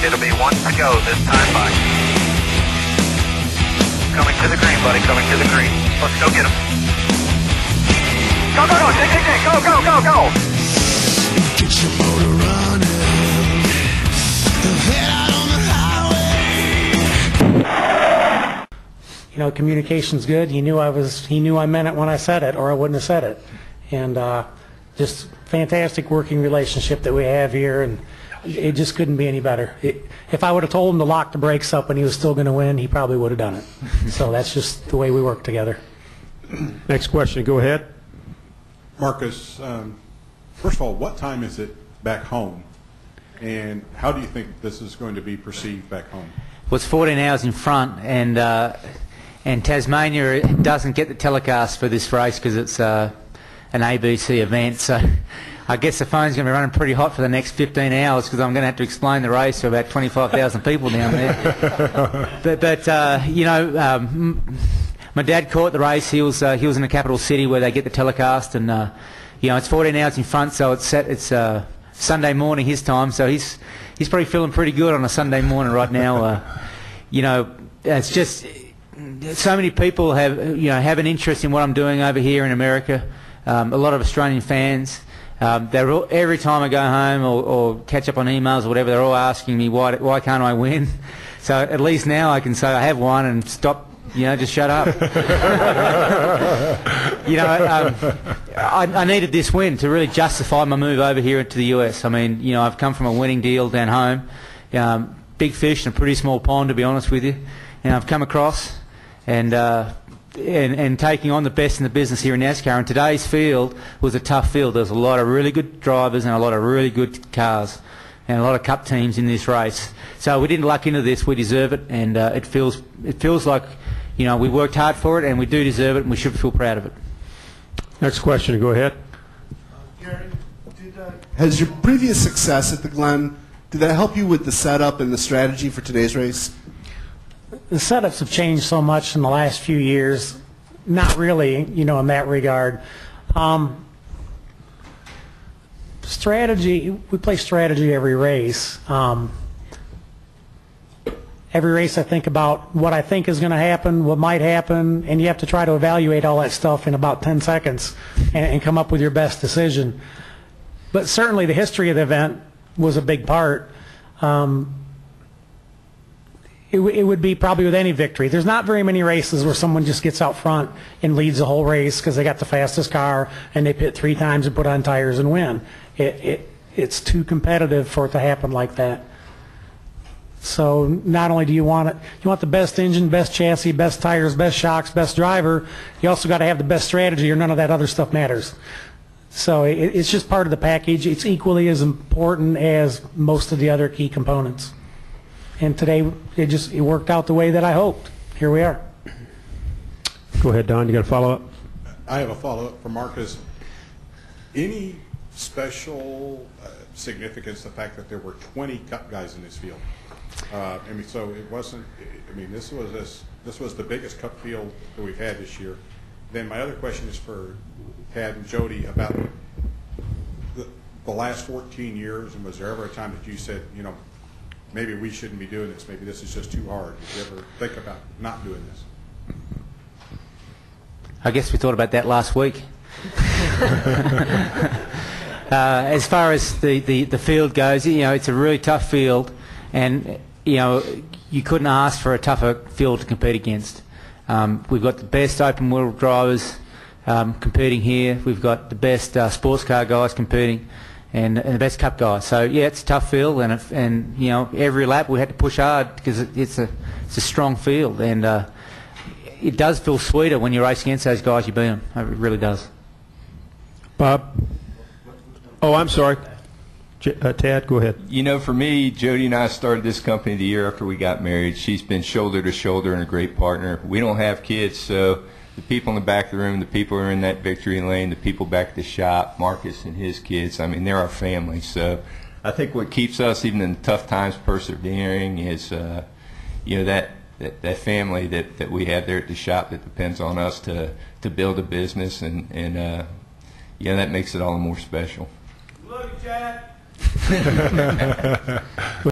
It'll be one to go this time by. Coming to the green, buddy, coming to the green. Let's go get him. Go, go, go, go, go, go, go! Get your motor running. Head out on the highway. You know, communication's good. He knew I meant it when I said it, or I wouldn't have said it. And just fantastic working relationship that we have here, and it just couldn't be any better. If I would have told him to lock the brakes up and he was still going to win, he probably would have done it. So that's just the way we work together. Next question, go ahead. Marcos, first of all, what time is it back home? And how do you think this is going to be perceived back home? Well, it's 14 hours in front, and Tasmania doesn't get the telecast for this race because it's an ABC event. So I guess the phone's going to be running pretty hot for the next 15 hours because I'm going to have to explain the race to about 25,000 people down there. but you know, my dad caught the race. He was in the capital city where they get the telecast, and you know, it's 14 hours in front, so it's Sunday morning his time. So he's probably feeling pretty good on a Sunday morning right now. You know, it's just so many people have an interest in what I'm doing over here in America. A lot of Australian fans. Every time I go home or catch up on emails or whatever, they're all asking me why can't I win. So at least now I can say I have won and stop. You know, just shut up. You know, I needed this win to really justify my move over here to the US. I mean, you know, I've come from a winning deal down home, big fish in a pretty small pond, to be honest with you. And I've come across and taking on the best in the business here in NASCAR. And today's field was a tough field. There's a lot of really good drivers and a lot of really good cars and a lot of cup teams in this race. So we didn't luck into this. We deserve it, and it feels like, you know, we worked hard for it, and we do deserve it, and we should feel proud of it. Next question, go ahead. Gary, has your previous success at the Glen, did that help you with the setup and the strategy for today's race? The setups have changed so much in the last few years. Not really, you know, in that regard. Strategy, we play strategy every race. Every race I think about what I think is going to happen, what might happen, and you have to try to evaluate all that stuff in about 10 seconds and come up with your best decision. But certainly the history of the event was a big part. It would be probably with any victory. There's not very many races where someone just gets out front and leads the whole race because they got the fastest car and they pit 3 times and put on tires and win. It's too competitive for it to happen like that. So not only do you want it, you want the best engine, best chassis, best tires, best shocks, best driver, you also got to have the best strategy, or none of that other stuff matters. So it's just part of the package. It's equally as important as most of the other key components. And today it worked out the way that I hoped. Here we are. Go ahead, Don. You got a follow-up? I have a follow-up for Marcos. Any special significance the fact that there were 20 Cup guys in this field? I mean, so it wasn't. I mean, this was the biggest Cup field that we've had this year. Then my other question is for Tad and Jodi about the last 14 years. And was there ever a time that you said, you know, maybe we shouldn't be doing this? Maybe this is just too hard. Did you ever think about not doing this? I guess we thought about that last week. As far as the field goes, you know, it's a really tough field, and you know, you couldn't ask for a tougher field to compete against. We've got the best open wheel drivers competing here. We've got the best sports car guys competing, and the best Cup guys. So yeah, it's a tough field, and you know, every lap we had to push hard because it's a strong field, and it does feel sweeter when you race against those guys you beat them. It really does. Bob? Oh, I'm sorry. Tad, go ahead. You know, for me, Jodi and I started this company the year after we got married. She's been shoulder to shoulder and a great partner. We don't have kids, so the people in the back of the room, the people who are in that victory lane, the people back at the shop, Marcos and his kids, I mean, they're our family. So I think what keeps us, even in tough times, persevering is, you know, that family that we have there at the shop that depends on us to build a business, and you know, that makes it all the more special. Love you, Chad.